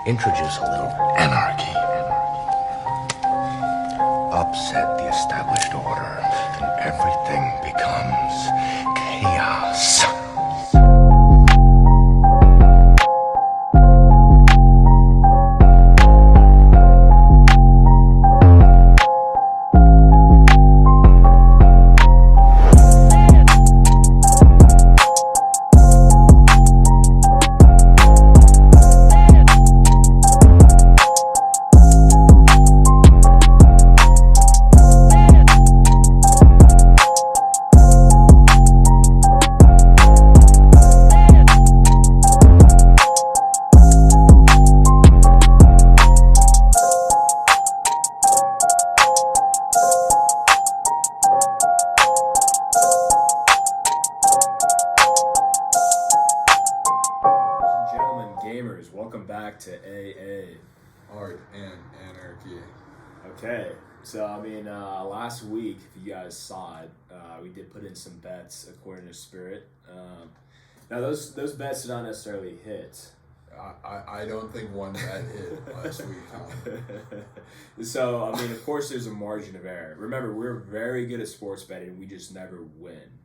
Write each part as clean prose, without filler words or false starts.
introduce a little anarchy. Upset the established order, and everything becomes chaos. To AA. Art and Anarchy. Okay, so last week, if you guys saw it, we did put in some bets according to Spirit. Now those bets did not necessarily hit. I don't think one bet hit last week. So of course, there's a margin of error. Remember, we're very good at sports betting. We just never win.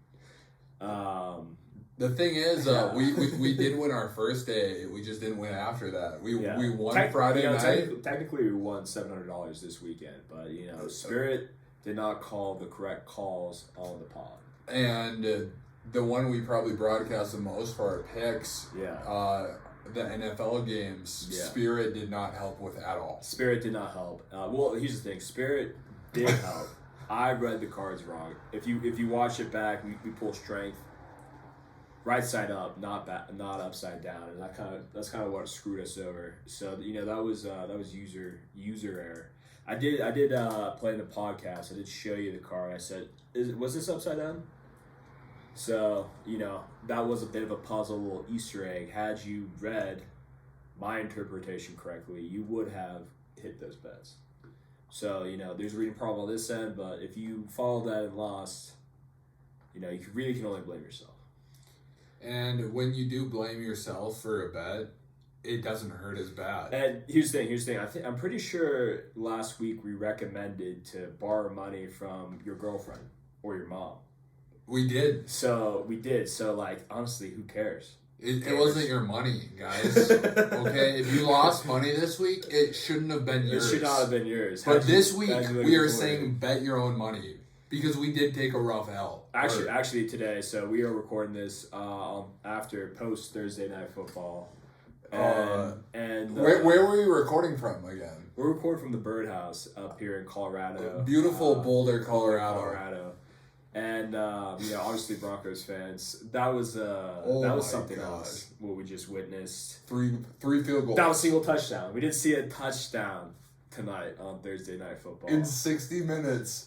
The thing is, we did win our first day. We just didn't win after that. We won Friday night. Technically, we won $700 this weekend, but Spirit did not call the correct calls on the pod. And the one we probably broadcast the most for our picks, the NFL games, Spirit did not help with at all. Spirit did not help. Well, here's the thing: Spirit did help. I read the cards wrong. If you watch it back, we pull strength. Right side up, not upside down, and that's kind of what screwed us over. So that was user error. I did play in the podcast. I did show you the card. I said, was this upside down? So that was a bit of a puzzle, little Easter egg. Had you read my interpretation correctly, you would have hit those bets. So there's a reading problem on this end, but if you followed that and lost, you really can only blame yourself. And when you do blame yourself for a bet, it doesn't hurt as bad. And here's the thing. I'm pretty sure last week we recommended to borrow money from your girlfriend or your mom. We did. So honestly, who cares? It wasn't your money, guys. Okay? If you lost money this week, it shouldn't have been yours. It should not have been yours. But this week, we are saying bet your own money. Because we did take a rough L. Actually today, so we are recording this after post Thursday Night Football. And where were you recording from again? We're recording from the Birdhouse up here in Colorado. Beautiful Boulder, Colorado. And obviously Broncos fans. That was something else. What we just witnessed. Three field goals. That was a single touchdown. We didn't see a touchdown tonight on Thursday Night Football. In 60 minutes.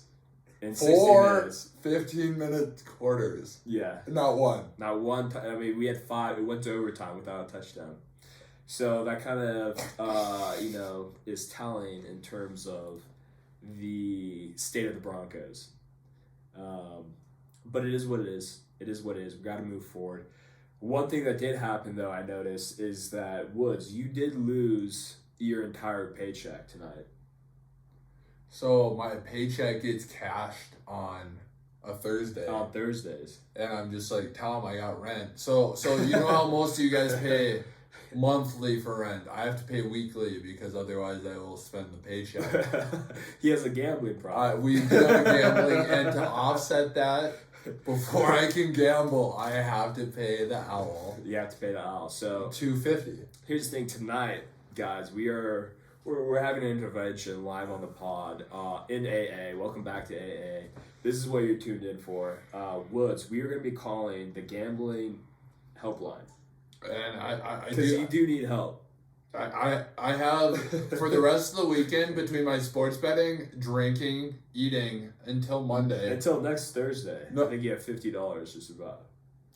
In 60 minutes. 15-minute quarters. Yeah. Not one. Not one. We had 5. It went to overtime without a touchdown. So that kind of, is telling in terms of the state of the Broncos. But it is what it is. It is what it is. We've got to move forward. One thing that did happen, though, I noticed, is that, Woods, you did lose your entire paycheck tonight. So my paycheck gets cashed on a Thursday. On Thursdays. And I'm just like, tell them I got rent. So you know how most of you guys pay monthly for rent. I have to pay weekly because otherwise I will spend the paycheck. He has a gambling problem. We do have gambling, and to offset that, before I can gamble, I have to pay the owl. You have to pay the owl. So $250. Here's the thing tonight, guys. We're having an intervention live on the pod in AA. Welcome back to AA. This is what you're tuned in for. Woods, we are going to be calling the gambling helpline. And I because you do need help. I have, for the rest of the weekend, between my sports betting, drinking, eating, until Monday. Until next Thursday. No. I think you have $50 just about.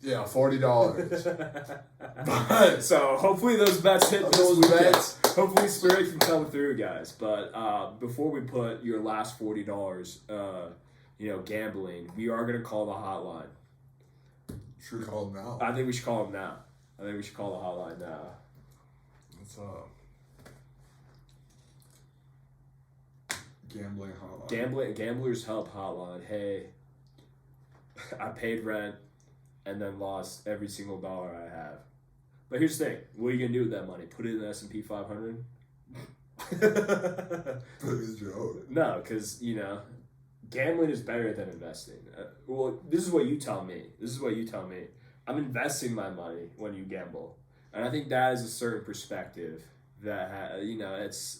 Yeah, $40. So hopefully those bets hit those bets. Hopefully Spirit can come through, guys. But before we put your last $40, gambling, we are gonna call the hotline. Should we call them now? I think we should call them now. I think we should call the hotline now. What's up? Gambling hotline. Gamblers Help Hotline. Hey, I paid rent and then lost every single dollar I have. But here's the thing: what are you gonna do with that money? Put it in the S&P 500? Biggest joke. No, because gambling is better than investing. Well, this is what you tell me. I'm investing my money when you gamble, and I think that is a certain perspective that it's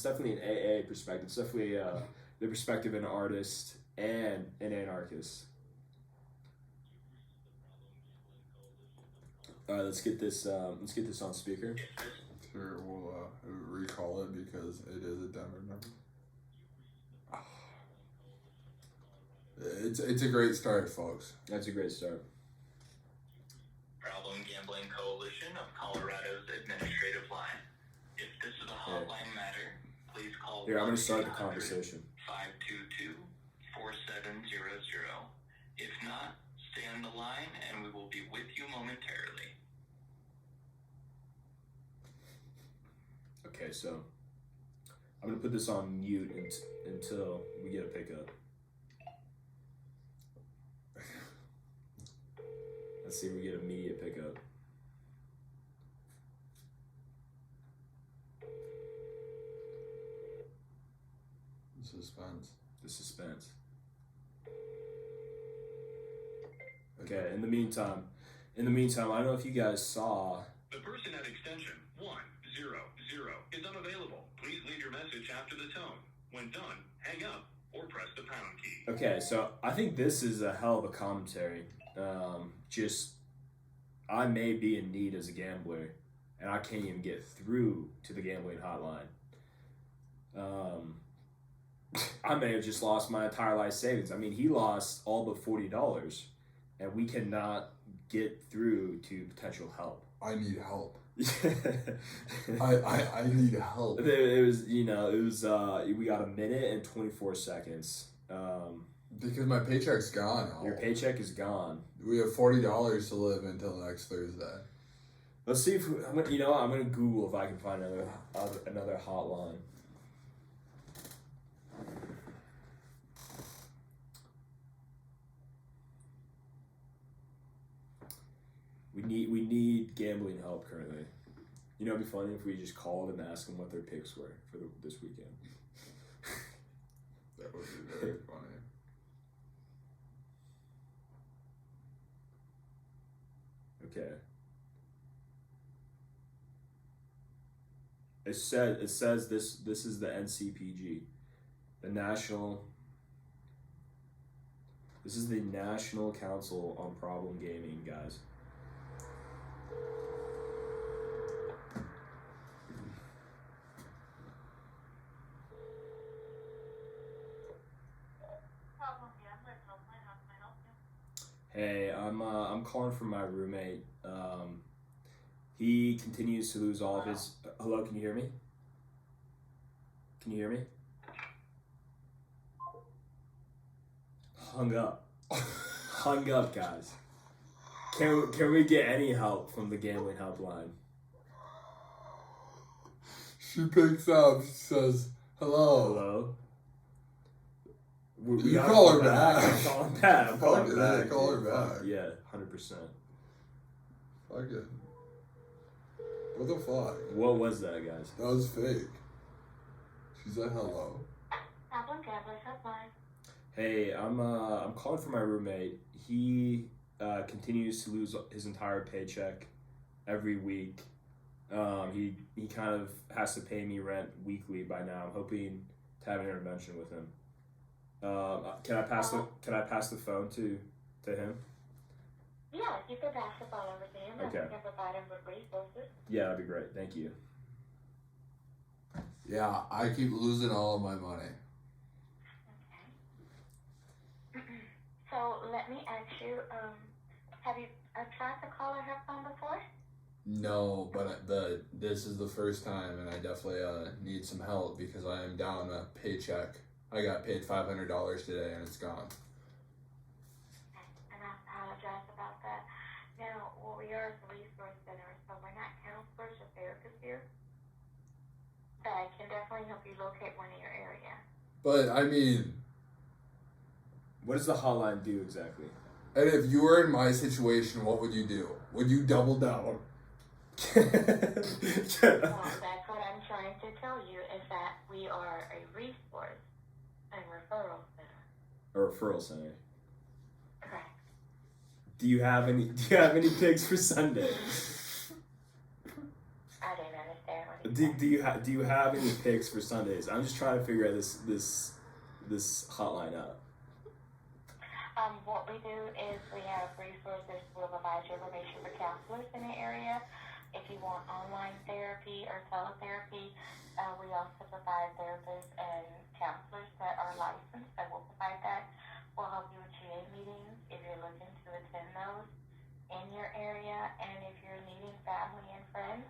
definitely an AA perspective. It's definitely the perspective of an artist and an anarchist. All right, let's get this on speaker. Sure, we'll recall it because it is a Denver number. It's a great start, folks. That's a great start. Problem Gambling Coalition of Colorado's administrative line. If this is a hotline matter, please call. Here, I'm going to start the conversation. 522-4700. If not, stay on the line and we will be with you momentarily. Okay, so I'm going to put this on mute until we get a pickup. Let's see if we get immediate pickup. The suspense. Okay, in the meantime, I don't know if you guys saw. The person at extension 100 is unavailable. Please leave your message after the tone. When done, hang up or press the pound key. Okay, so I think this is a hell of a commentary. I may be in need as a gambler, and I can't even get through to the gambling hotline. I may have just lost my entire life savings. I mean, he lost all but $40, and we cannot get through to potential help. I need help. I need help. It was we got a minute and 24 seconds. Because my paycheck's gone. Your paycheck is gone. We have $40 to live until next Thursday. Let's see if I'm gonna Google if I can find another hotline. We need gambling help currently. It'd be funny if we just called and asked them what their picks were for this weekend. That would be very funny. Okay. It says this is the NCPG, the National. This is the National Council on Problem Gaming, guys. Hey, I'm calling from my roommate. He continues to lose all of his. Hello, can you hear me? Can you hear me? Hung up. Hung up, guys. Can we get any help from the gambling helpline? She picks up. She says, "Hello." Hello. You call her back. I'm calling back. I'm calling back. Call her back. Yeah, 100%. Fuck it. What the fuck? What was that, guys? That was fake. She said hello. Hey, I'm calling for my roommate. He continues to lose his entire paycheck every week. He kind of has to pay me rent weekly by now. I'm hoping to have an intervention with him. Can I pass the phone to him? Yeah, you can pass the phone over to him and Okay. we can provide him with resources. Yeah, that'd be great. Thank you. Yeah, I keep losing all of my money. Okay. So let me ask you, have you tried to call her phone before? No, but this is the first time, and I definitely need some help because I am down a paycheck. I got paid $500 today, and it's gone. And I apologize about that. Now, well, we are a resource center, so we're not counselors or therapists here. But I can definitely help you locate one in your area. But I mean, What does the hotline do exactly? and if you were in my situation, what would you do? Would you double down? Well, that's what I'm trying to tell you is that we are a resource and referral center. A referral center. Correct. Do you have any picks for Sunday? I didn't understand what you said. Do you have any picks for Sundays? I'm just trying to figure out this hotline out. What we do is we have resources. We'll provide you information for counselors in the area. If you want online therapy or teletherapy, we also provide therapists and counselors that are licensed, and we'll provide that. We'll help you with GA meetings if you're looking to attend those in your area, and if you're needing family and friends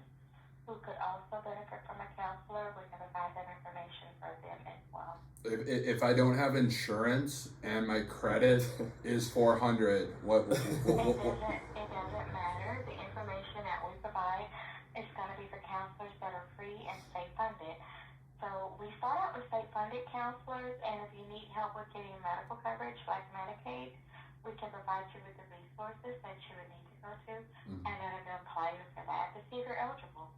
who could also benefit from a counselor, we can provide that information for them as well. If I don't have insurance and my credit is 400, what? It doesn't matter. The information that we provide is going to be for counselors that are free and state funded. So we start out with state funded counselors, and if you need help with getting medical coverage like Medicaid, we can provide you with the resources that you would need to go to, and then apply you for that to see if you're eligible.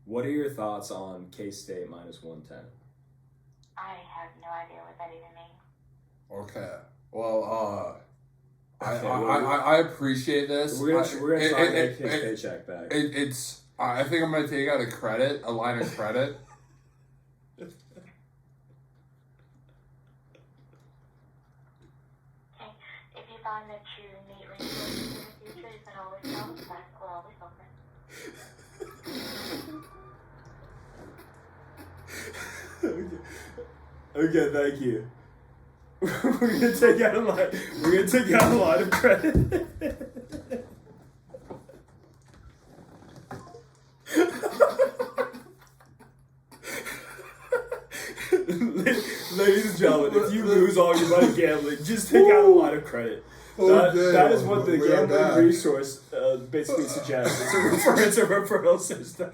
What are your thoughts on K-State minus 110? I have no idea what that even means. Okay. Well, Okay, I appreciate this. We're gonna try and make his paycheck back. I think I'm gonna take out a line of credit. Okay. If you find that you need resources in the future, you can always call us back. We're always open. Okay, thank you. We're gonna take out a line of credit. Ladies and gentlemen, if you lose all your money gambling, just take out a line of credit. That is what the gambling resource basically suggests. It's a referral system.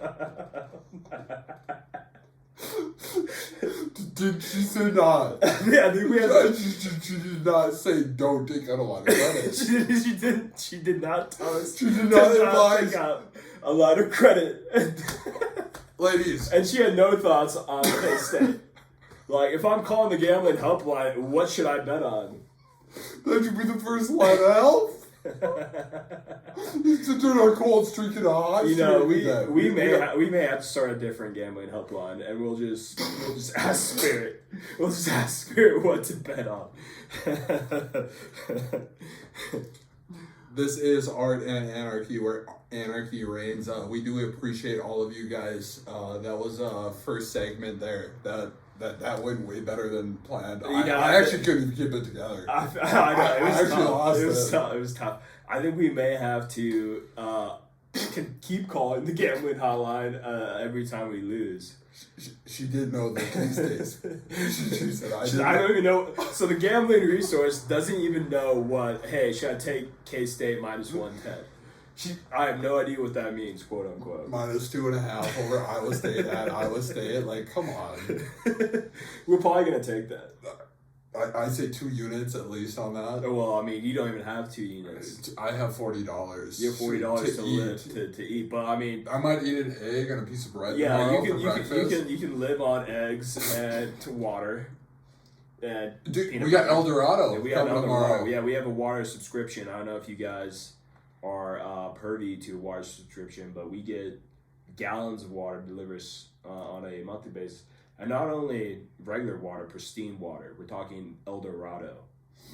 Did she say not? Yeah, I think we have. She did not say don't take out a line of credit. She did not tell us. She did not advise. Take out a line of credit. Ladies. And she had no thoughts on K-State. Like, if I'm calling the gambling helpline, what should I bet on? That should be the first line of help. To turn our cold streak into a hot You know, streak. we may have to start a different gambling helpline, and we'll just ask Spirit. We'll just ask Spirit what to bet on. This is Art and Anarchy, where anarchy reigns. We do appreciate all of you guys. That was first segment there. That went way better than planned. I actually couldn't even keep it together. I know, it was tough. It was tough. I think we may have to keep calling the gambling hotline every time we lose. She did know the K-States. She said, I don't even know. So the gambling resource doesn't even know what, hey, should I take K-State minus 110? I have no idea what that means, quote unquote. Minus 2.5 over Iowa State at Iowa State. Like, come on. We're probably going to take that. I say 2 units at least on that. Well, I mean, you don't even have 2 units. I have $40. You have $40 to live to eat, but I mean, I might eat an egg and a piece of bread. Yeah, you can live on eggs and water. And dude, we got El Dorado. Yeah, we have El Dorado. Yeah, we have a water subscription. I don't know if you guys are privy to a water subscription, but we get gallons of water delivered on a monthly basis. And not only regular water, pristine water. We're talking El Dorado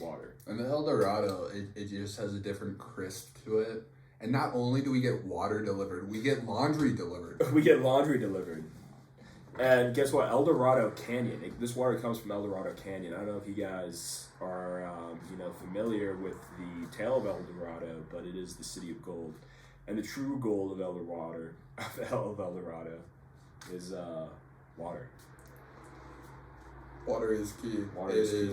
water. And the El Dorado, it just has a different crisp to it. And not only do we get water delivered, we get laundry delivered. We get laundry delivered. And guess what? El Dorado Canyon. This water comes from El Dorado Canyon. I don't know if you guys are familiar with the tale of El Dorado, but it is the city of gold. And the true gold of El Dorado is water. Water is key. Water it is key.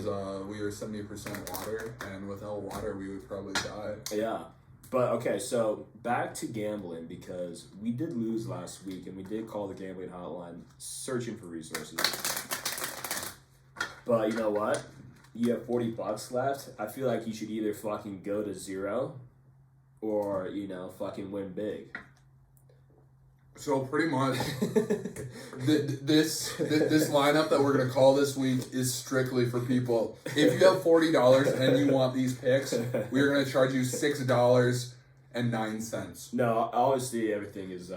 We are 70% water, and without water, we would probably die. Yeah. But, okay, so back to gambling, because we did lose last week, and we did call the gambling hotline searching for resources. But you know what? You have $40 left. I feel like you should either fucking go to zero, or fucking win big. So pretty much, this lineup that we're gonna call this week is strictly for people. If you have $40 and you want these picks, we're gonna charge you $6.09. No, obviously everything is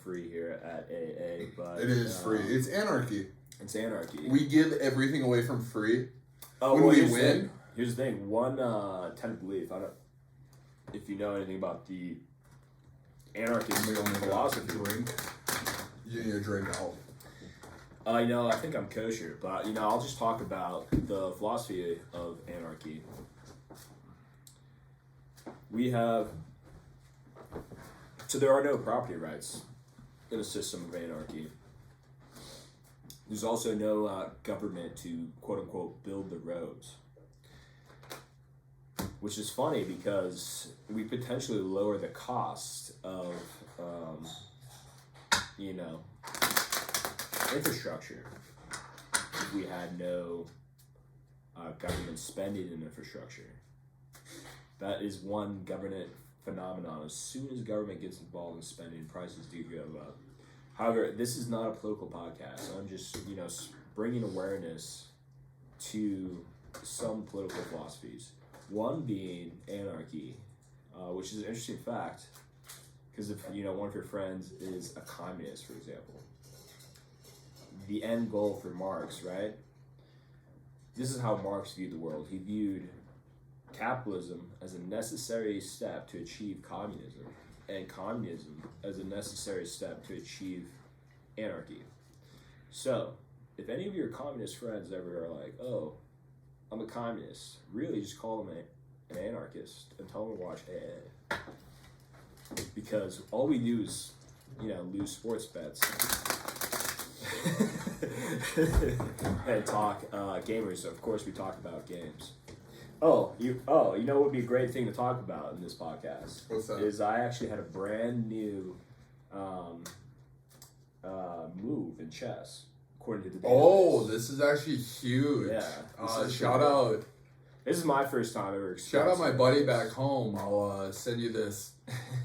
free here at AA, but It is free. It's Anarchy. It's Anarchy. We give everything away from free. Oh, when well, we here's the win. thing. Here's the thing. One tentative belief. I don't. If you know anything about the anarchist philosophy. Drink. You need a drink now. I think I'm kosher, but I'll just talk about the philosophy of anarchy. We have. So there are no property rights in a system of anarchy. There's also no government to quote unquote build the roads. Which is funny because we potentially lower the cost of, infrastructure if we had no government spending in infrastructure. That is one government phenomenon. As soon as government gets involved in spending, prices do go up. However, this is not a political podcast. I'm just, bringing awareness to some political philosophies. One being anarchy, which is an interesting fact, because if one of your friends is a communist, for example, the end goal for Marx, right? This is how Marx viewed the world. He viewed capitalism as a necessary step to achieve communism, and communism as a necessary step to achieve anarchy. So, if any of your communist friends ever are like, "Oh, I'm a communist," really just call them an anarchist and tell them to watch AA. Because all we do is, lose sports bets and talk gamers. So of course we talk about games. You know what would be a great thing to talk about in this podcast? What's that? Is I actually had a brand new move in chess, according to the database. Oh, this is actually huge. Yeah. Shout out. This is my first time ever experiencing. Shout out my buddy back home. I'll send you this.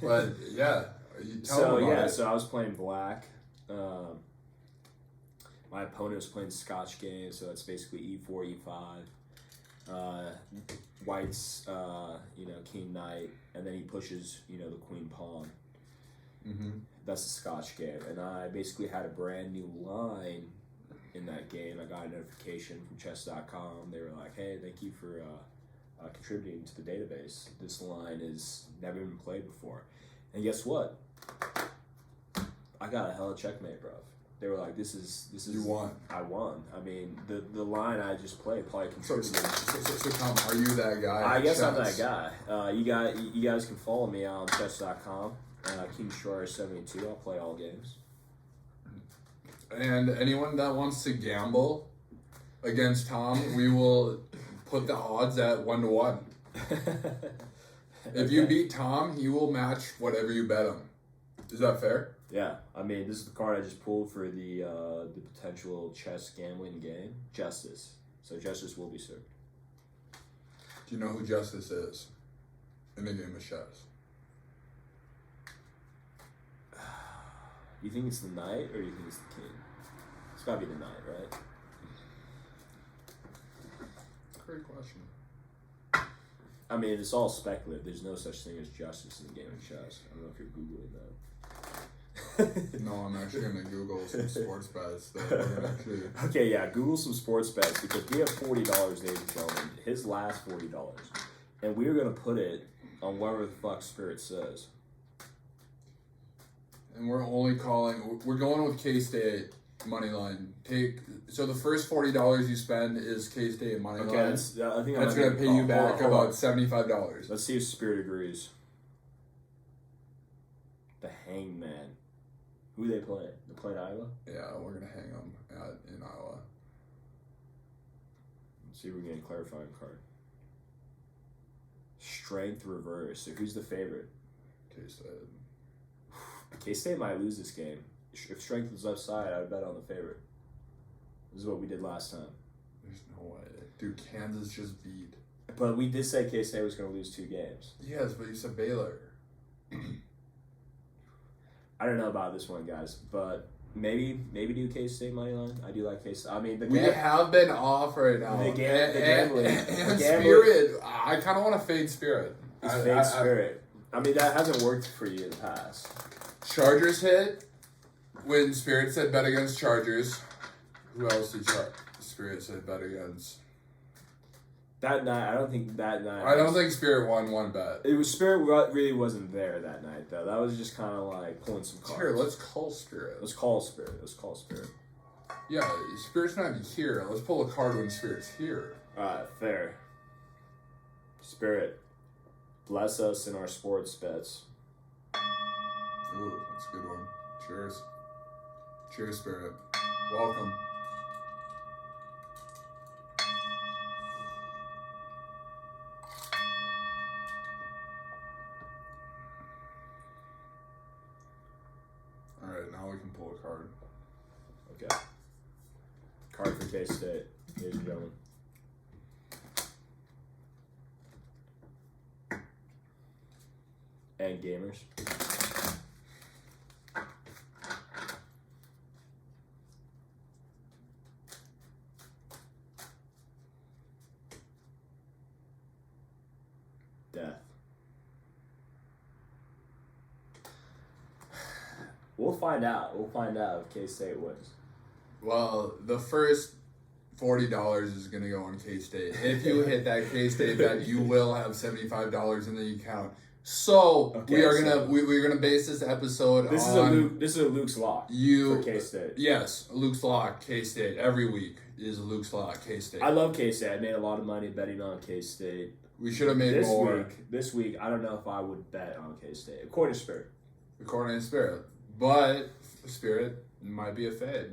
But yeah, you tell him about it. So I was playing black. My opponent was playing Scotch game, so it's basically E4, E5. White's, king knight, and then he pushes, the queen pawn. Mm-hmm. That's the Scotch game, and I basically had a brand new line in that game. I got a notification from chess.com. They were like, "Hey, thank you for contributing to the database. This line has never been played before." And guess what? I got a hella checkmate, bro. They were like, "This is." You won. I won. I mean, the line I just played probably contributed. So Tom, are you that guy? I guess I'm that guy. You guys can follow me on chess.com. King Schroyer 72. I'll play all games. And anyone that wants to gamble against Tom, we will put the odds at 1-1. If you beat Tom, he will match whatever you bet him. Is that fair? Yeah, I mean, this is the card I just pulled for the potential chess gambling game, Justice. So justice will be served. Do you know who Justice is in the game of chess? You think it's the knight, or you think it's the king? It's gotta be the knight, right? Great question. I mean, it's all speculative. There's no such thing as justice in the game of chess. I don't know if you're Googling that. No, I'm actually going to Google some sports bets that we're gonna actually... Okay, yeah, Google some sports bets, because we have $40, ladies and gentlemen. His last $40. And we're going to put it on whatever the fuck Spirit says. And we're going with K-State money line. So the first $40 you spend is K-State money line. I think That's going to pay you back about $75. Let's see if Spirit agrees. The Hangman. Who they play? They play in Iowa? Yeah, we're going to hang them in Iowa. Let's see if we're getting a clarifying card. Strength reverse. So who's the favorite? K-State. K-State might lose this game. If strength was upside, I would bet on the favorite. This is what we did last time. There's no way. Dude, Kansas just beat. But we did say K-State was going to lose 2 games. Yes, but you said Baylor. I don't know about this one, guys, but maybe do K-State money line. I do like K-State. I mean, We have been off right now. The gambling. And The gambling. Spirit. I kind of want to fade Spirit. It's fake Spirit. I mean, that hasn't worked for you in the past. Chargers hit when Spirit said bet against Chargers. Who else did Spirit say bet against? That night, I don't think that night. I don't think Spirit won one bet. It was Spirit really wasn't there that night though. That was just kind of like pulling some cards. Here, let's call Spirit. Let's call Spirit. Yeah, Spirit's not here. Let's pull a card when Spirit's here. Alright, fair. Spirit, bless us in our sports bets. Ooh, that's a good one. Cheers. Cheers, Spirit. Welcome. Alright, now we can pull a card. Okay. Card for K-State, ladies and gentlemen. And gamers. Death. We'll find out. We'll find out if K-State wins. Well, the first $40 is going to go on K-State. If you hit that K-State bet, you will have $75 in the account. So Okay, we're gonna base this episode This on is a Luke's lock for K-State. Yes, Luke's lock K-State every week is Luke's lock K-State. I love K-State. I made a lot of money betting on K-State. We should have made more. This week, I don't know if I would bet on K-State. According to Spirit. According to Spirit, but Spirit might be a fade.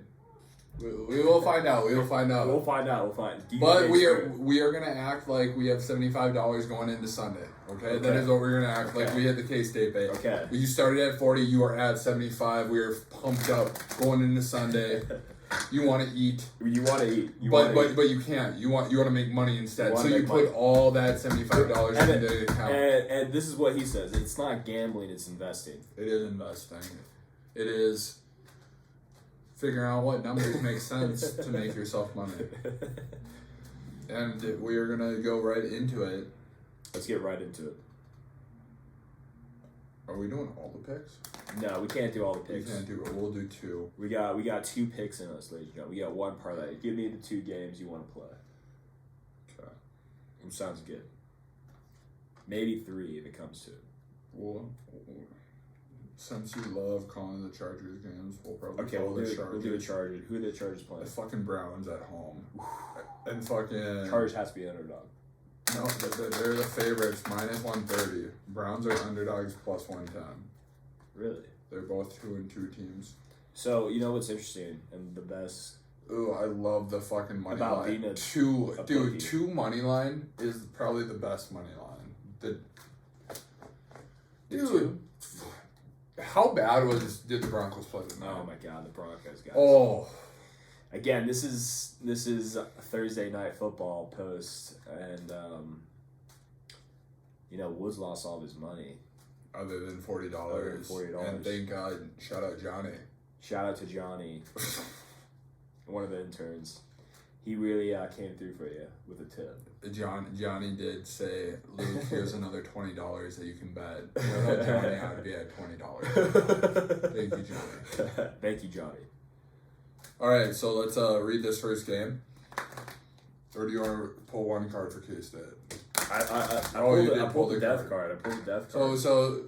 We will find out. We will find out. We'll find out. But we are gonna act like we have $75 going into Sunday. Okay? That is what we're gonna act like. We hit the K-State bait. Okay. You started at 40. You are at 75. We are pumped up going into Sunday. You want to eat. But you can't. You want to make money instead. So you put all that $75 into the account. And this is what he says. It's not gambling. It's investing. It is investing. It is figuring out what numbers make sense to make yourself money. And we are going to go right into it. Let's get right into it. Are we doing all the picks? No, we can't do all the picks. We can't do it. We'll do 2. We got 2 picks in us, ladies and gentlemen. We got 1 parlay. Give me the 2 games you want to play. Okay. Sounds good. Maybe 3 if it comes to it. Well, since you love calling the Chargers games, we'll probably Okay, call we'll the do Chargers. the Chargers. Who are the Chargers playing? The fucking Browns at home. And fucking... Chargers has to be an underdog. No, they're the favorites, minus 130. Browns are underdogs plus 110. Really? They're both 2-2 teams. So, you know what's interesting and the best... Ooh, I love the fucking money About line. being a Dude, 2 money line is probably the best money line. Dude, how bad did the Broncos play tonight? Oh my God, the Broncos guys. Oh. Again, this is Thursday night football post, and Woods lost all of his money. Other than $40. And thank God, shout out Johnny. Shout out to Johnny, one of the interns. He really came through for you with a tip. Johnny did say, Luke, here's another $20 that you can bet. Without Johnny, I'd be at $20. Thank you, Johnny. Thank you, Johnny. All right, so let's read this first game. Or do you want to pull 1 card for K-State? I pulled the death card. I pulled the death card. So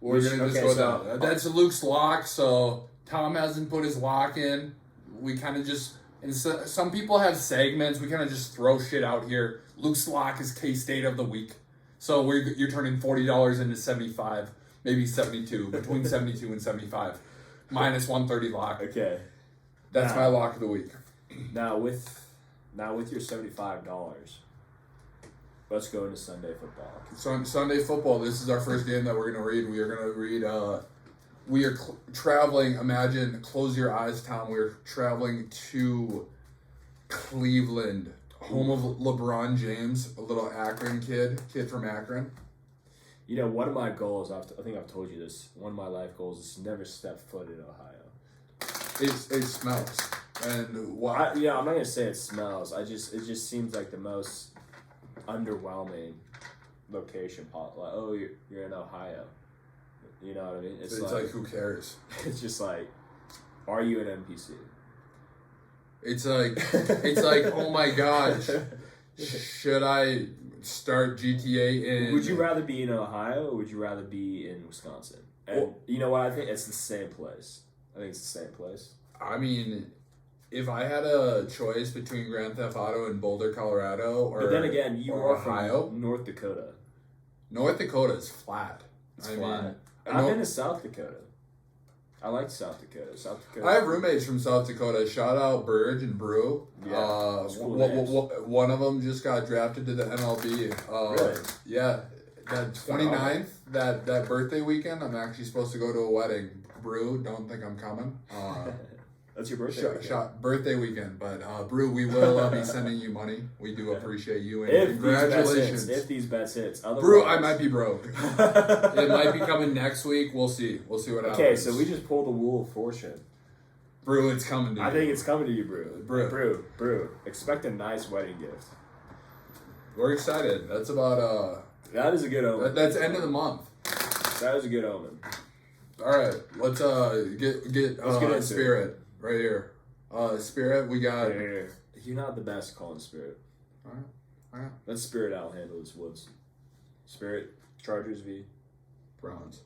we're going to just go down. That's Luke's lock, so Tom hasn't put his lock in. We kind of just... And so, some people have segments. We kind of just throw shit out here. Luke's lock is K-State of the week. So you're turning $40 into 75, maybe 72, between 72 and 75. Minus 130 lock. Okay. That's my lock of the week. Now with your $75, let's go into Sunday football. Sunday football. This is our first game that we're gonna read. We are gonna read. We are traveling. Imagine, close your eyes, Tom. We're traveling to Cleveland, home of LeBron James, a little Akron kid from Akron. You know, one of my goals, I think I've told you this, one of my life goals is to never step foot in Ohio. It smells. And why? I'm not going to say it smells. It just seems like the most underwhelming location. Like, oh, you're in Ohio. You know what I mean? It's like, who cares? It's just like, are you an NPC? It's like, oh my gosh, should I start GTA in? Would you rather be in Ohio or would you rather be in Wisconsin? And you know what? I think it's the same place. I think it's the same place. I mean, if I had a choice between Grand Theft Auto and Boulder, Colorado, or but then again, you are Ohio, from North Dakota. North Dakota is flat. It's flat. I've been to South Dakota. I like South Dakota. I have roommates from South Dakota. Shout out Burge and Brew. Yeah, one of them just got drafted to the MLB. Really? Yeah. That 29th, that birthday weekend, I'm actually supposed to go to a wedding. Brew, don't think I'm coming. That's your birthday birthday weekend. But Brew, we will be sending you money. We do appreciate you. And if congratulations. If these bets hits. Otherwise... Brew, I might be broke. It might be coming next week. We'll see. We'll see what happens. Okay, so we just pulled the Wheel of Fortune. Brew, it's coming to you. I think it's coming to you, Brew. Brew. Expect a nice wedding gift. We're excited. That's about That is a good omen. That's end of the month. That is a good omen. All right, let's get into Spirit right here. Spirit, we got. Here. You're not the best calling Spirit. All right. Let Spirit out handle this woods. Spirit, Chargers v. Browns.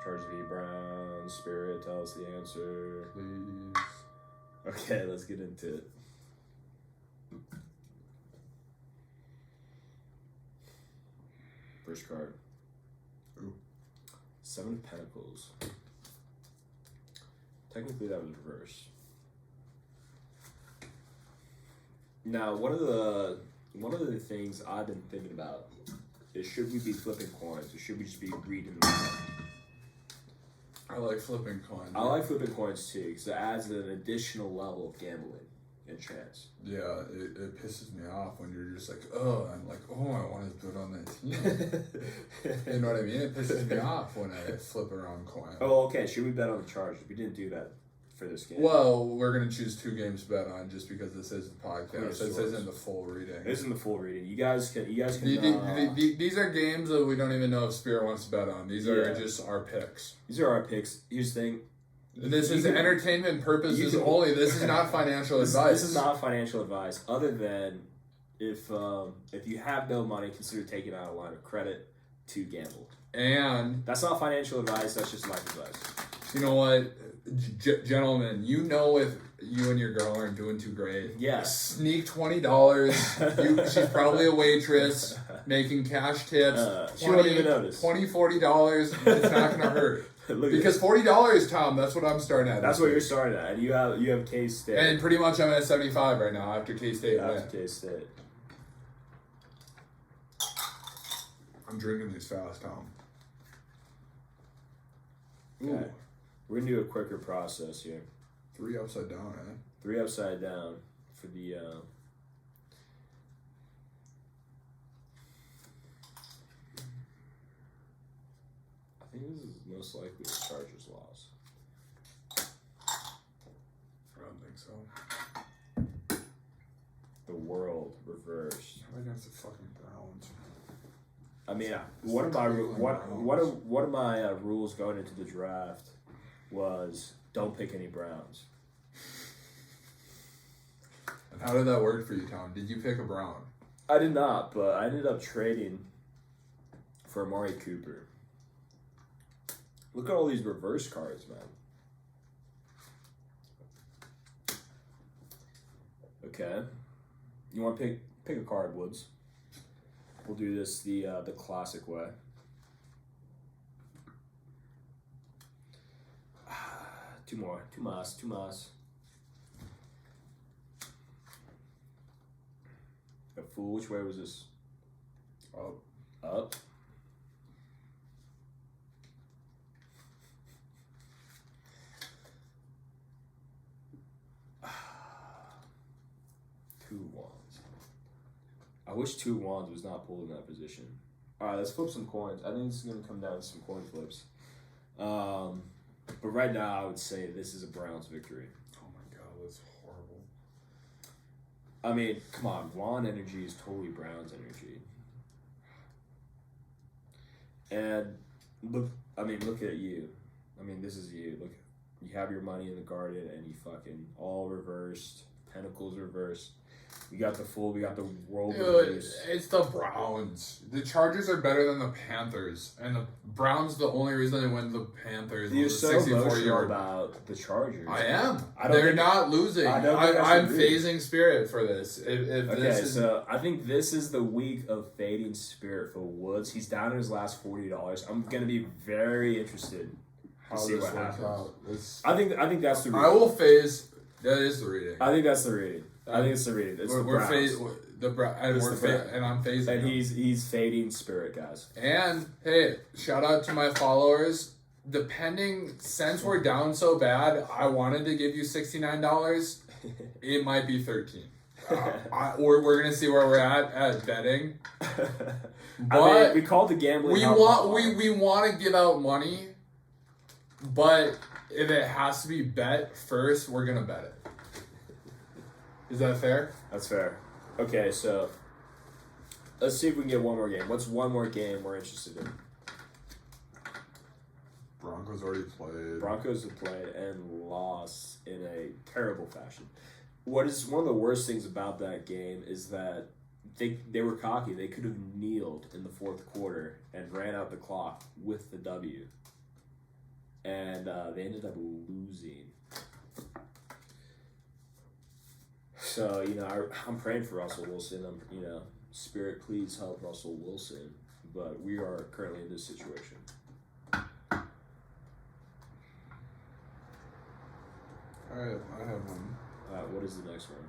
Chargers v. Browns. Spirit, tell us the answer. Please. Okay, let's get into it. First card. Ooh. 7 of Pentacles. Technically, that was reverse. Now, one of the things I've been thinking about is, should we be flipping coins or should we just be reading them out? I like flipping coins. I like flipping coins too because it adds an additional level of gambling and chance. Yeah, it pisses me off when you're just like, oh, I'm like, oh, I want to put on that team. You know what I mean? It pisses me off when I flip around coin. Oh, okay. Should we bet on the Chargers? We didn't do that for this game. Well, we're gonna choose 2 games to bet on just because this is the podcast. Yeah, This isn't the full reading. This isn't the full reading. You guys can. These are games that we don't even know if Spirit wants to bet on. These are just our picks. These are our picks. Here's the thing. This is entertainment purposes only. This is not financial advice. This is not financial advice. Other than if you have no money, consider taking out a line of credit to gamble. And that's not financial advice. That's just life advice. You know what, gentlemen? You know if you and your girl aren't doing too great. Yes. Sneak $20. She's probably a waitress making cash tips. She won't even notice. $20, $40. It's not gonna hurt. Because $40, Tom, that's what I'm starting at. That's what you're starting at. And you have K-State. And pretty much I'm at 75 right now after K-State win. After K-State. I'm drinking these fast, Tom. Okay. We're gonna do a quicker process here. 3 upside down, eh? 3 upside down for the I think this is most likely the Chargers loss. I don't think so. The world reversed. Right against the fucking Browns. I mean, one of my rules going into the draft was don't pick any Browns. And how did that work for you, Tom? Did you pick a Brown? I did not, but I ended up trading for Amari Cooper. Look at all these reverse cards, man. Okay. You want to pick a card, Woods? We'll do this the classic way. Two more. Two mas. A fool. Which way was this? Up. 2 wands. I wish 2 wands was not pulled in that position. All right, let's flip some coins. I think this is going to come down to some coin flips. But right now, I would say this is a Browns victory. Oh my god, that's horrible. I mean, come on. Wand energy is totally Browns energy. And look at you. I mean, this is you. Look, you have your money in the garden and you fucking all reversed. Pentacles reversed. We got the full, we got the world reversed. It's the Browns. The Chargers are better than the Panthers, and the Browns. The only reason they win the Panthers. You're was so 64 emotional yard. about the Chargers. I am. I don't They're think- not losing. I don't think I I'm should agree. phasing Spirit for this. If Okay, this is, so I think this is the week of fading Spirit for Woods. He's down to his last $40. I'm gonna be very interested how to see this what works happens. out. It's, I think that's the reading. I will phase. That is the reading. I think that's the reading. I think it's the reading. It's the we're Browns. and I'm phasing. And them. he's fading Spirit, guys. And hey, shout out to my followers. Since we're down so bad, I wanted to give you $69. It might be 13. We're gonna see where we're at betting. But I mean, we called the gambling. we want to give out money, but if it has to be bet first, we're gonna bet it. Is that fair? That's fair. Okay, so let's see if we can get one more game. What's one more game we're interested in? Broncos already played. Broncos have played and lost in a terrible fashion. What is one of the worst things about that game is that they were cocky. They could have kneeled in the fourth quarter and ran out the clock with the W. And they ended up losing. So, I'm praying for Russell Wilson. Spirit, please help Russell Wilson. But we are currently in this situation. Alright, I have one. What is the next one?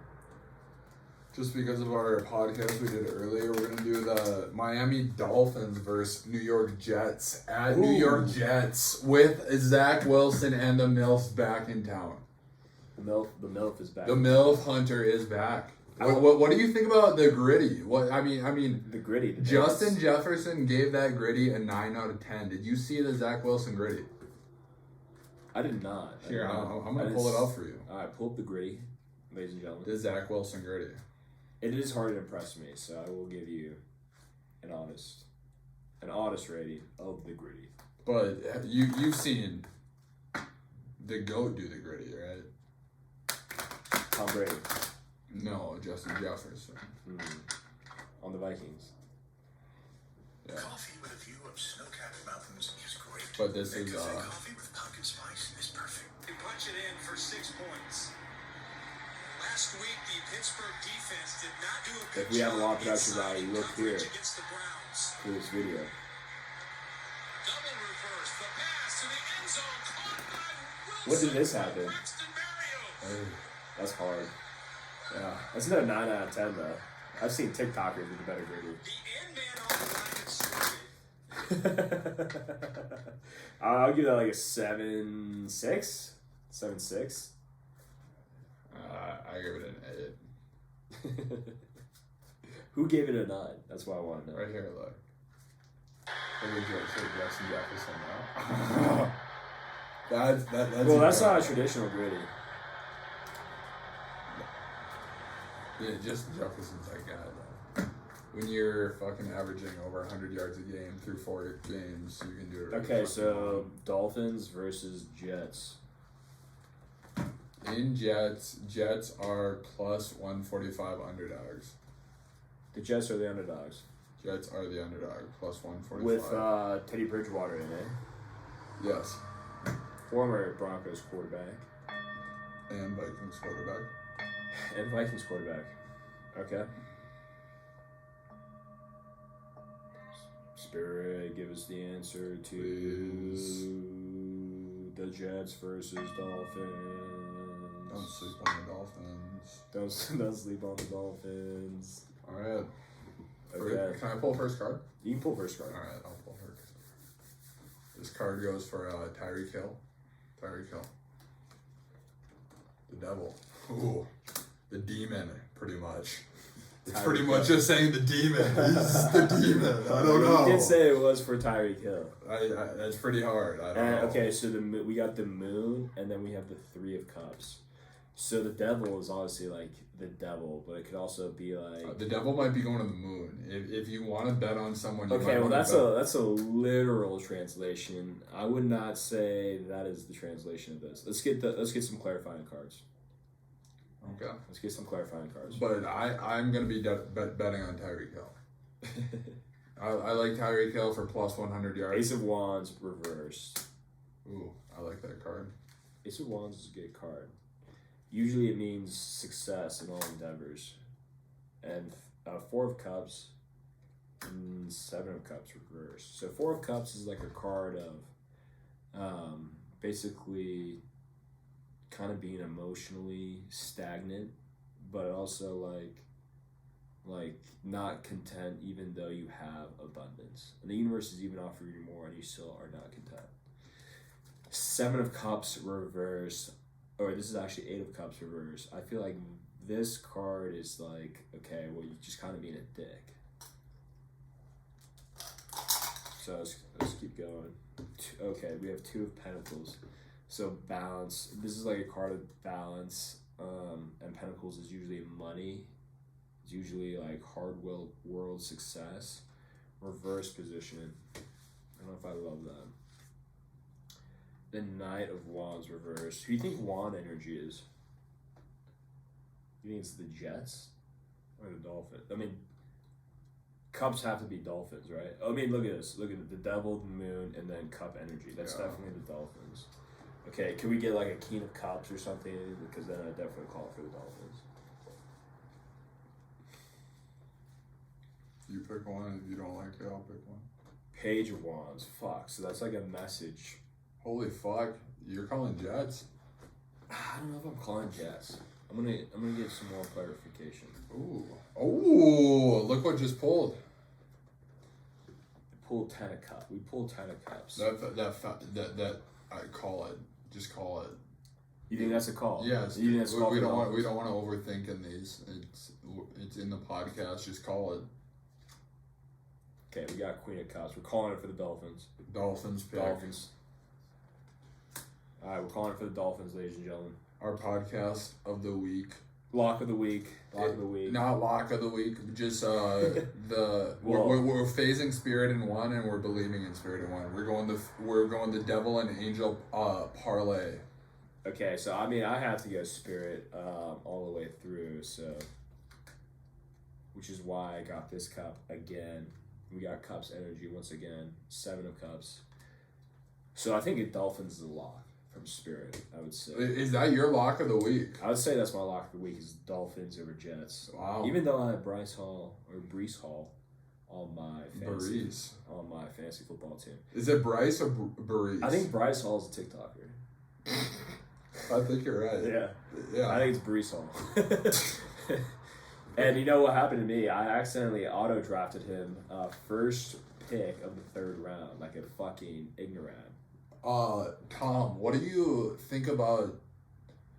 Just because of our podcast we did earlier, we're gonna do the Miami Dolphins versus New York Jets at New York Jets with Zach Wilson and the MILF back in town. The MILF is back. The MILF Hunter is back. What do you think about the gritty? I mean, The gritty. The Justin dance. Jefferson gave that gritty a 9 out of 10. Did you see the Zach Wilson gritty? I did not. Here, I'm gonna pull it up for you. Alright, pull up the gritty, ladies and gentlemen. The Zach Wilson gritty. It is hard to impress me, so I will give you an honest rating of the gritty. But you've seen the GOAT do the gritty, right? Tom Brady. No, Justin Jefferson. On the Vikings. Yeah. Coffee with a view of snow-capped mountains is great. But this is Coffee with pumpkin spice is perfect. They punch it in for 6 points. Last week, the Pittsburgh defense did not do a good If we have a long job production inside value, look coverage here. against the Browns. For this video. Double reverse, the pass to the end zone, caught by Wilson. When did this happen? Braxton Berrios. That's hard. Yeah. That's another 9 out of 10 though. I've seen TikTokers with a better gritty. The end man on the line and scored. I'll give that like a 7.6. 7.6. I give it an 8. Who gave it a 9? That's what I want to know. Right here, look. Look at Justin Jefferson now. That's not a traditional gritty. Yeah, Justin Jefferson's that guy, though. When you're fucking averaging over 100 yards a game through 4 games, you can do it. Okay, so Dolphins versus Jets. In Jets are plus 145 underdogs. The Jets are the underdogs. Jets are the underdog, plus 145. With Teddy Bridgewater in it. Yes. Former Broncos quarterback. And Vikings quarterback. And Vikings quarterback. Okay. Spirit, give us the answer to Please. the Jets versus Dolphins. Don't sleep on the Dolphins. Don't sleep on the Dolphins. Alright. Okay. Can I pull first card? You can pull first card. Alright, I'll pull first. This card goes for Tyreek Hill. Tyreek Hill. The devil. Ooh. the demon, pretty much. It's Tyreek pretty Hill. much just saying the demon. He's the demon. I don't know. You did say it was for Tyreek Hill. That's pretty hard. I don't know. Okay, so we got the moon, and then we have the Three of Cups. So the devil is obviously like the devil, but it could also be like The devil might be going to the moon. If you want to bet on someone, you okay. might Well, wanna that's a literal translation. I would not say that is the translation of this. Let's get some clarifying cards. Okay. Let's get some clarifying cards. But I'm gonna be betting on Tyreek Hill. I like Tyreek Hill for plus 100 yards. Ace of Wands reversed. Ooh, I like that card. Ace of Wands is a good card. Usually it means success in all endeavors. And Four of Cups and Seven of Cups reversed. So Four of Cups is like a card of basically kind of being emotionally stagnant, but also like not content even though you have abundance. And the universe is even offering you more and you still are not content. Seven of Cups reversed. Or this is actually Eight of Cups reverse. I feel like this card is like, okay, well, you just kind of being a dick. So let's keep going. Okay, we have Two of Pentacles. So balance. This is like a card of balance. And Pentacles is usually money. It's usually like hard world success. Reverse position. I don't know if I love that. The Knight of Wands reversed. Who do you think wand energy is? You think it's the Jets or the Dolphins? I mean, Cups have to be Dolphins, right? I mean, look at this. Look at the Devil, the Moon, and then Cup energy. That's definitely the Dolphins. Okay, can we get like a King of Cups or something? Because then I definitely call for the Dolphins. You pick one. If you don't like it, I'll pick one. Page of Wands. Fuck. So that's like a message. Holy fuck! You're calling Jets? I don't know if I'm calling Jets. I'm gonna get some more clarification. Ooh! Oh! Look what just pulled. Pull 10 of Cups. We pulled 10 of Cups. That I call it. Just call it. You think that's a call? Yes. You think that's a call? We don't want to overthink in these. It's in the podcast. Just call it. Okay, we got Queen of Cups. We're calling it for the Dolphins. Dolphins pick. Dolphins. All right, we're calling it for the Dolphins, ladies and gentlemen. Our podcast of the week. Lock of the week. Lock of the week. Not lock of the week. Just we're phasing Spirit in one, and we're believing in Spirit in one. We're going the Devil and Angel parlay. Okay, so I mean I have to go Spirit all the way through, so which is why I got this cup again. We got Cups energy once again. 7 of Cups. So I think the Dolphins is a lock from Spirit, I would say. Is that your lock of the week? I would say that's my lock of the week is Dolphins over Jets. Wow. Even though I have Brees Hall on my fantasy football team. Is it Bryce or Brees? I think Brees Hall is a TikToker. I think you're right. Yeah. I think it's Brees Hall. And you know what happened to me? I accidentally auto-drafted him first pick of the 3rd round, like a fucking ignorant. Tom, what do you think about...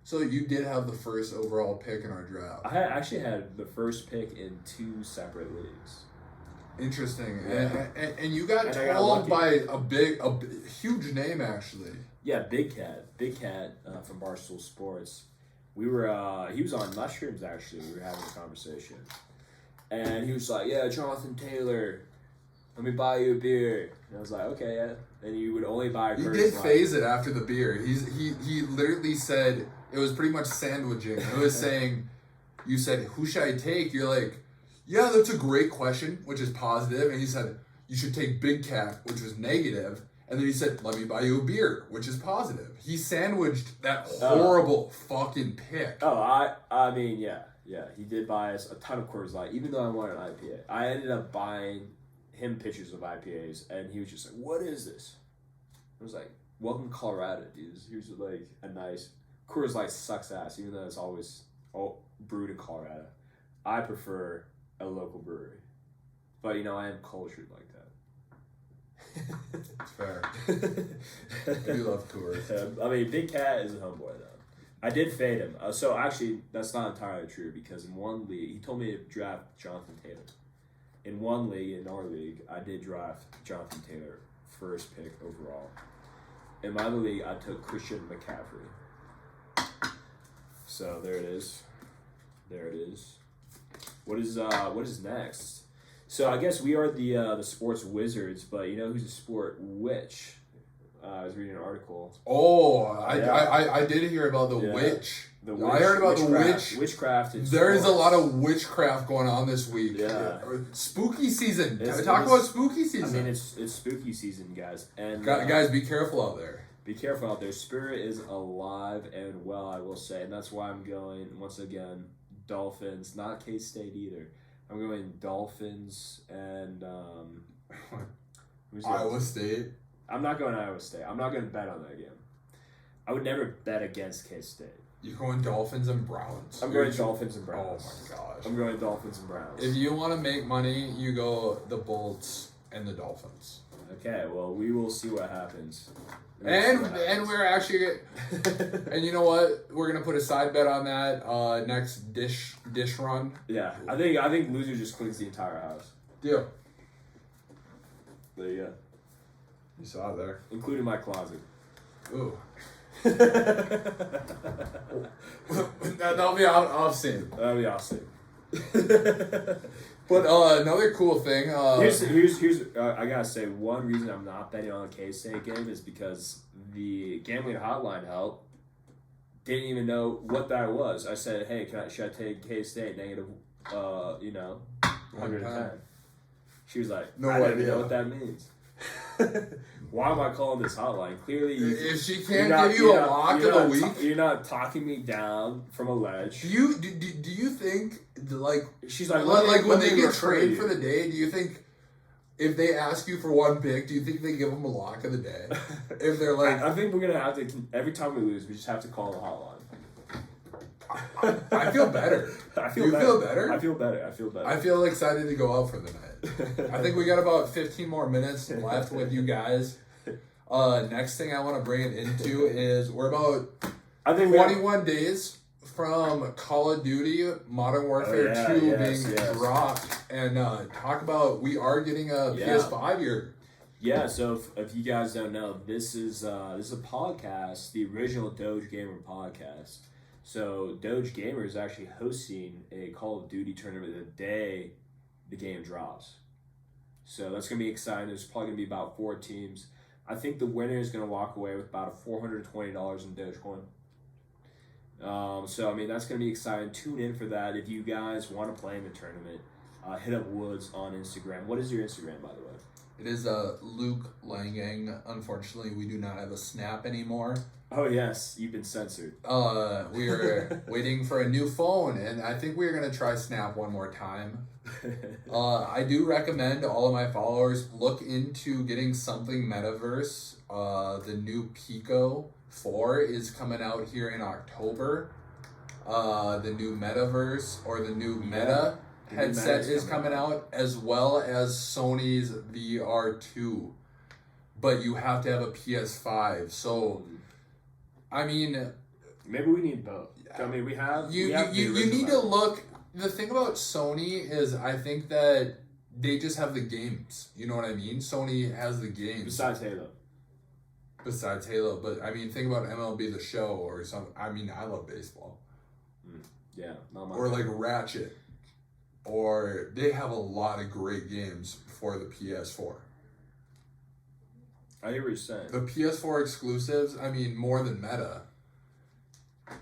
So you did have the first overall pick in our draft. I actually had the first pick in 2 separate leagues. Interesting. Yeah. And you got told by a huge name, actually. Yeah, Big Cat from Barstool Sports. We were, he was on mushrooms, actually. We were having a conversation. And he was like, yeah, Jonathan Taylor, let me buy you a beer. And I was like, okay, yeah. And you would only buy He did phase it after the beer. He literally said, it was pretty much sandwiching. It was saying, you said, who should I take? You're like, yeah, that's a great question, which is positive. And he said, you should take Big Cat, which was negative. And then he said, let me buy you a beer, which is positive. He sandwiched that horrible fucking pick. Oh, I mean, yeah. He did buy us a ton of Coors Light, even though I wanted an IPA. I ended up buying him pictures of IPAs, and he was just like, what is this? I was like, welcome to Colorado, dude. Here's like a nice... Coors Light sucks ass, even though it's always brewed in Colorado. I prefer a local brewery. But, I am cultured like that. It's fair. I do love Coors. I mean, Big Cat is a homeboy, though. I did fade him. So actually, that's not entirely true because in one league, he told me to draft Jonathan Taylor. In one league, in our league, I did draft Jonathan Taylor first pick overall. In my other league, I took Christian McCaffrey. So there it is. There it is. What is next? So I guess we are the sports wizards, but you know who's a sport witch? I was reading an article. Oh, I did hear about the witch. The I heard about the witch. Witchcraft. There is a lot of witchcraft going on this week. Yeah. Spooky season. It's Talk about spooky season. I mean, it's spooky season, guys. And guys, be careful out there. be careful out there. Spirit is alive and well, I will say, and that's why I'm going once again. Dolphins, not K-State either. I'm going Dolphins and Iowa State. I'm not going Iowa State. I'm not going to bet on that game. I would never bet against K-State. You're going Dolphins and Browns. I'm going Dolphins and Browns. Oh my gosh. I'm going Dolphins and Browns. If you want to make money, you go the Bolts and the Dolphins. Okay, well, we will see what happens. And we're actually, and you know what? We're gonna put a side bet on that next dish run. Yeah, I think loser just cleans the entire house. Deal. There you go. You saw it there. Including my closet. Ooh. That'll be off scene. That'll be awesome. But another cool thing. Here's I gotta say, one reason I'm not betting on the K-State game is because the gambling hotline help didn't even know what that was. I said, hey, should I take K-State negative 110? She was like, No I don't even idea. know what that means. Why am I calling this hotline? Clearly, if she can't give you a lock of the week, you're not talking me down from a ledge. do you think like She's like, when they get traded for the day? Do you think if they ask you for one pick, do you think they give them a lock of the day? If they're like, I think we're gonna have to every time we lose, we just have to call the hotline. I feel better. I feel You better. feel better? I feel better. I feel better. I feel excited to go out for the night. I think we got about 15 more minutes left with you guys. Next thing I want to bring it into is we're about 21 days from Call of Duty Modern Warfare 2 being dropped, and talk about we are getting a PS5 here. Yeah, so if you guys don't know, this is a podcast, the original Doge Gamer podcast. So Doge Gamer is actually hosting a Call of Duty tournament the day the game drops. So that's going to be exciting. There's probably going to be about 4 teams. I think the winner is going to walk away with about $420 in Dogecoin. So, I mean, that's going to be exciting. Tune in for that. If you guys want to play in the tournament, hit up Woods on Instagram. What is your Instagram, by the way? It is Luke Langang. Unfortunately, we do not have a Snap anymore. Oh, yes. You've been censored. We are waiting for a new phone, and I think we're going to try Snap one more time. I do recommend all of my followers look into getting something Metaverse. The new Pico 4 is coming out here in October. The new Metaverse or the new Meta headset is coming out, as well as Sony's VR2. But you have to have a PS5. So, I mean, maybe we need both. I mean, we have. You need to look. The thing about Sony is, I think that they just have the games. You know what I mean? Sony has the games. Besides Halo, but I mean, think about MLB The Show or something. I mean, I love baseball. Yeah, not my or like Ratchet, or they have a lot of great games for the PS4. I hear what you're saying. The PS4 exclusives, I mean, more than Meta.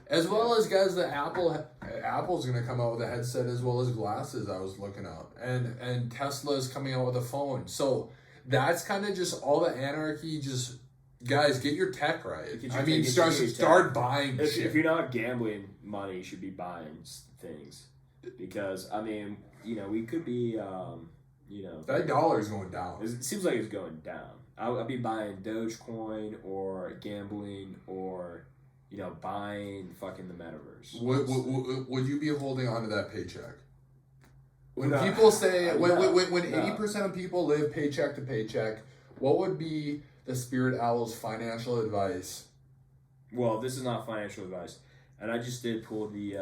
As well as, guys, the Apple's going to come out with a headset as well as glasses, I was looking up. And Tesla is coming out with a phone. So that's kind of just all the anarchy. Just, guys, get your tech right. I mean, start buying shit. If you're not gambling money, you should be buying things. Because, I mean, we could be, that dollar's going down. It seems like it's going down. I'll be buying Dogecoin or gambling or... buying fucking the metaverse. Would you be holding on to that paycheck? When people say, when 80% of people live paycheck to paycheck, what would be the Spirit Owl's financial advice? Well, this is not financial advice. And I just did pull the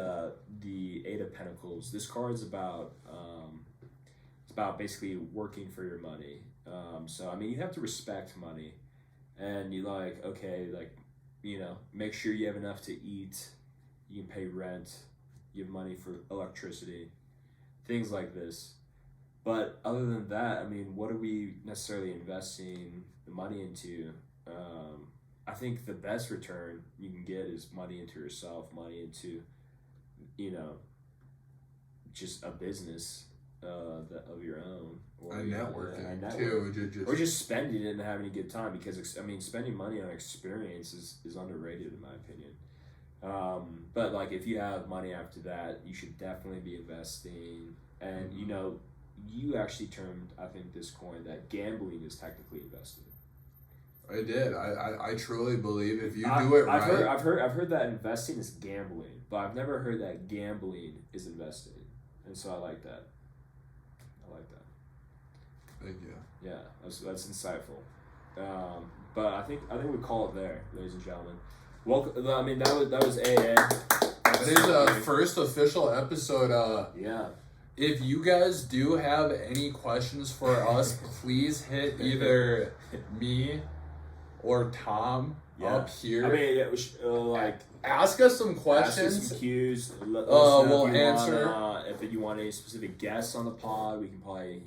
Eight of Pentacles. This card is about it's about basically working for your money. So I mean, you have to respect money, and you like make sure you have enough to eat. You can pay rent. You have money for electricity, things like this. But other than that, I mean, what are we necessarily investing the money into? I think the best return you can get is money into yourself, money into, just a business of your own. Or networking too. Or just spending it and having a good time, because, spending money on experience is underrated in my opinion. But like, if you have money after that, you should definitely be investing. And, you actually termed, I think, this coin that gambling is technically investing. I did. I truly believe if you do it right. I've heard that investing is gambling, but I've never heard that gambling is investing, and so I like that. Thank you. Yeah, that's insightful. But I think we call it there, ladies and gentlemen. Welcome. I mean, that was AA. That is the first official episode. Yeah. If you guys do have any questions for us, please hit either me or Tom up here. I mean, ask us some questions. Ask us some cues. We'll answer. If you want any specific guests on the pod, we can probably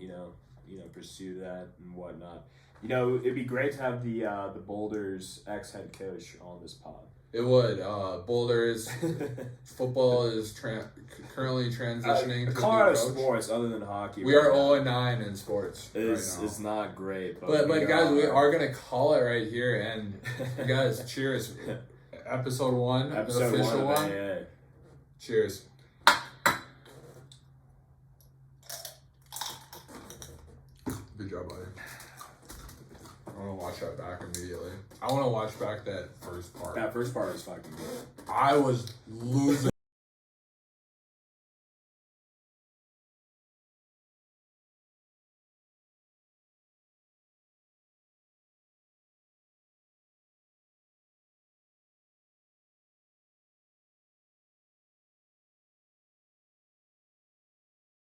pursue that and whatnot. It'd be great to have the Boulders ex-head coach on this pod. It would. Boulders football is currently transitioning to Colorado new coach. sports, other than hockey. We are 0-9 in sports. It's not great, but guys, we are gonna call it right here. And guys, cheers! Episode 1, the official one. Yeah. Cheers. Good job, buddy. I want to watch that back immediately. I want to watch back that first part. That first part is fucking good. I was losing